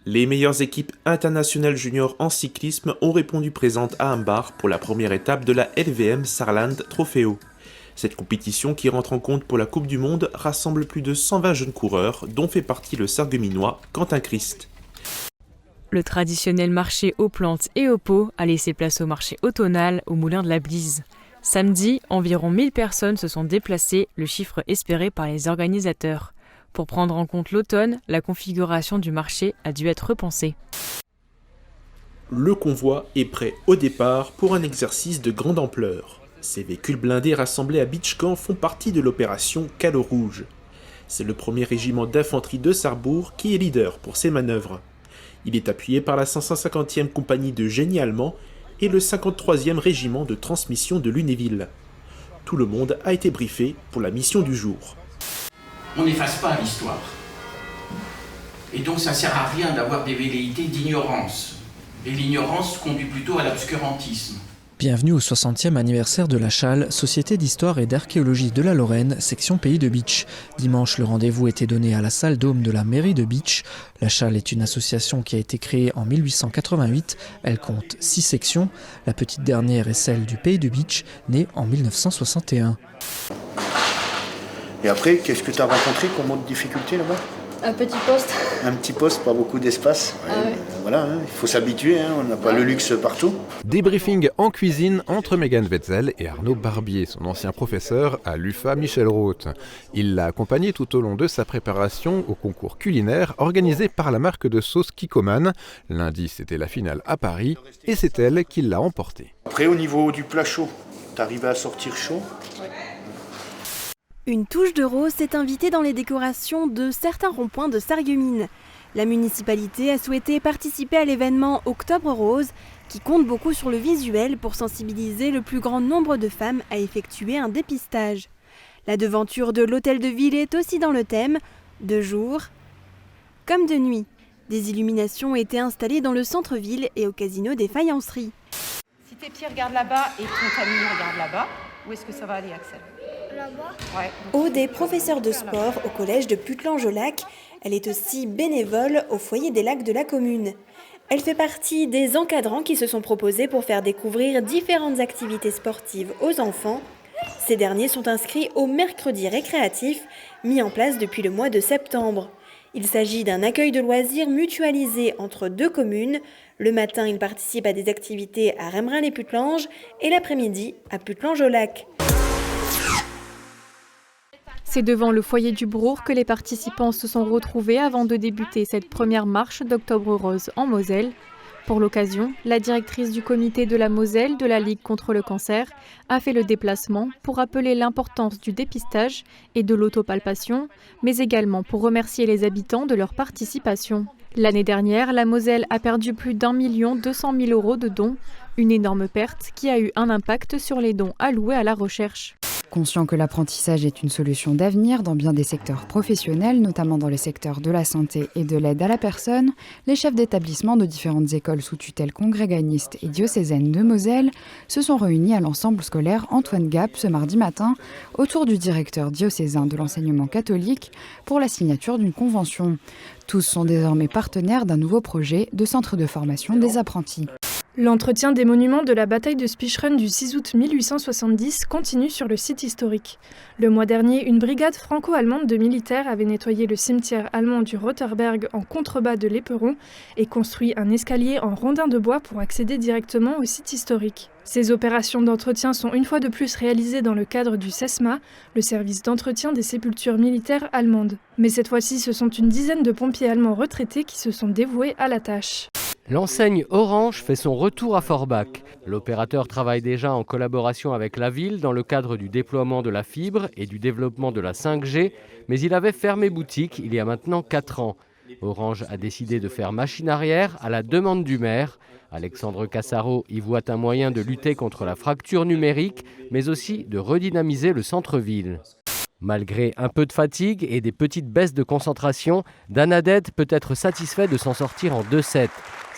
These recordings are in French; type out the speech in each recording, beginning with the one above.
Les meilleures équipes internationales juniors en cyclisme ont répondu présentes à Ambar pour la première étape de la LVM Saarland Trofeo. Cette compétition qui rentre en compte pour la Coupe du Monde rassemble plus de 120 jeunes coureurs dont fait partie le Sarregueminois Quentin Christ. Le traditionnel marché aux plantes et aux pots a laissé place au marché automnal au Moulin de la Blise. Samedi, environ 1000 personnes se sont déplacées, le chiffre espéré par les organisateurs. Pour prendre en compte l'automne, la configuration du marché a dû être repensée. Le convoi est prêt au départ pour un exercice de grande ampleur. Ces véhicules blindés rassemblés à Beachcamp font partie de l'opération Calot Rouge. C'est le premier régiment d'infanterie de Sarrebourg qui est leader pour ces manœuvres. Il est appuyé par la 550e compagnie de génie allemand et le 53e régiment de transmission de Lunéville. Tout le monde a été briefé pour la mission du jour. On n'efface pas l'histoire. Et donc ça ne sert à rien d'avoir des velléités d'ignorance. Et l'ignorance conduit plutôt à l'obscurantisme. Bienvenue au 60e anniversaire de la Chale, Société d'histoire et d'archéologie de la Lorraine, section Pays de Bitche. Dimanche, le rendez-vous était donné à la salle Dôme de la mairie de Bitche. La Chale est une association qui a été créée en 1888. Elle compte 6 sections. La petite dernière est celle du Pays de Bitche, née en 1961. Et après, qu'est-ce que tu as rencontré comme autre difficulté là-bas ? Un petit poste. Un petit poste, pas beaucoup d'espace. Ouais, Ah ouais. Voilà, il faut s'habituer, on n'a pas le luxe partout. Débriefing en cuisine entre Megan Wetzel et Arnaud Barbier, son ancien professeur à l'UFA Michel Roth. Il l'a accompagné tout au long de sa préparation au concours culinaire organisé par la marque de sauce Kikoman. Lundi, c'était la finale à Paris et c'est elle qui l'a emporté. Après, au niveau du plat chaud, t'arrivais à sortir chaud ? Une touche de rose s'est invitée dans les décorations de certains ronds-points de Sarreguemines. La municipalité a souhaité participer à l'événement Octobre Rose, qui compte beaucoup sur le visuel pour sensibiliser le plus grand nombre de femmes à effectuer un dépistage. La devanture de l'hôtel de ville est aussi dans le thème, de jour comme de nuit. Des illuminations ont été installées dans le centre-ville et au casino des Faïenceries. Si tes pieds regardent là-bas et ton famille regarde là-bas, où est-ce que ça va aller, Axel ? Là-bas ? Ouais. Aude est professeure de sport au collège de Putelange-au-Lac. Elle est aussi bénévole au foyer des lacs de la commune. Elle fait partie des encadrants qui se sont proposés pour faire découvrir différentes activités sportives aux enfants. Ces derniers sont inscrits au mercredi récréatif, mis en place depuis le mois de septembre. Il s'agit d'un accueil de loisirs mutualisé entre deux communes. Le matin, ils participent à des activités à Remerin-les-Putelanges et l'après-midi à Putelange-au-Lac. C'est devant le foyer du Brour que les participants se sont retrouvés avant de débuter cette première marche d'Octobre Rose en Moselle. Pour l'occasion, la directrice du comité de la Moselle de la Ligue contre le cancer a fait le déplacement pour rappeler l'importance du dépistage et de l'autopalpation, mais également pour remercier les habitants de leur participation. L'année dernière, la Moselle a perdu plus d'1 200 000 € de dons, une énorme perte qui a eu un impact sur les dons alloués à la recherche. Conscient que l'apprentissage est une solution d'avenir dans bien des secteurs professionnels, notamment dans les secteurs de la santé et de l'aide à la personne, les chefs d'établissement de différentes écoles sous tutelle congréganiste et diocésaine de Moselle se sont réunis à l'ensemble scolaire Antoine Gap ce mardi matin autour du directeur diocésain de l'enseignement catholique pour la signature d'une convention. Tous sont désormais partenaires d'un nouveau projet de centre de formation des apprentis. L'entretien des monuments de la bataille de Spicheren du 6 août 1870 continue sur le site historique. Le mois dernier, une brigade franco-allemande de militaires avait nettoyé le cimetière allemand du Rotterberg en contrebas de l'Éperon et construit un escalier en rondin de bois pour accéder directement au site historique. Ces opérations d'entretien sont une fois de plus réalisées dans le cadre du SESMA, le service d'entretien des sépultures militaires allemandes. Mais cette fois-ci, ce sont une dizaine de pompiers allemands retraités qui se sont dévoués à la tâche. L'enseigne Orange fait son retour à Forbach. L'opérateur travaille déjà en collaboration avec la ville dans le cadre du déploiement de la fibre et du développement de la 5G, mais il avait fermé boutique il y a maintenant 4 ans. Orange a décidé de faire machine arrière à la demande du maire. Alexandre Cassaro y voit un moyen de lutter contre la fracture numérique, mais aussi de redynamiser le centre-ville. Malgré un peu de fatigue et des petites baisses de concentration, Danadette peut être satisfait de s'en sortir en 2-7.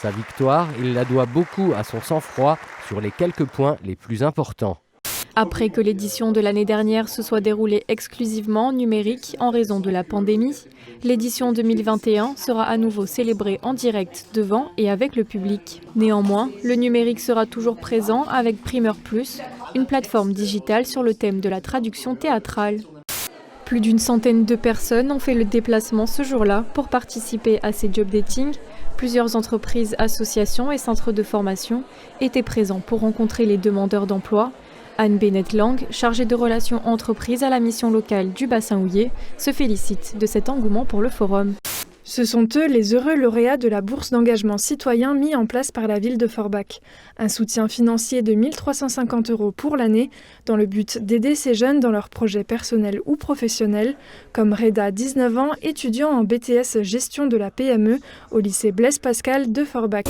Sa victoire, il la doit beaucoup à son sang-froid sur les quelques points les plus importants. Après que l'édition de l'année dernière se soit déroulée exclusivement en numérique en raison de la pandémie, l'édition 2021 sera à nouveau célébrée en direct devant et avec le public. Néanmoins, le numérique sera toujours présent avec Primeur Plus, une plateforme digitale sur le thème de la traduction théâtrale. Plus d'une centaine de personnes ont fait le déplacement ce jour-là pour participer à ces job dating. Plusieurs entreprises, associations et centres de formation étaient présents pour rencontrer les demandeurs d'emploi. Anne Bennett-Lang, chargée de relations entreprises à la mission locale du bassin houiller, se félicite de cet engouement pour le forum. Ce sont eux les heureux lauréats de la bourse d'engagement citoyen mis en place par la ville de Forbach. Un soutien financier de 1 350 € pour l'année, dans le but d'aider ces jeunes dans leurs projets personnels ou professionnels, comme Reda, 19 ans, étudiant en BTS Gestion de la PME au lycée Blaise Pascal de Forbach.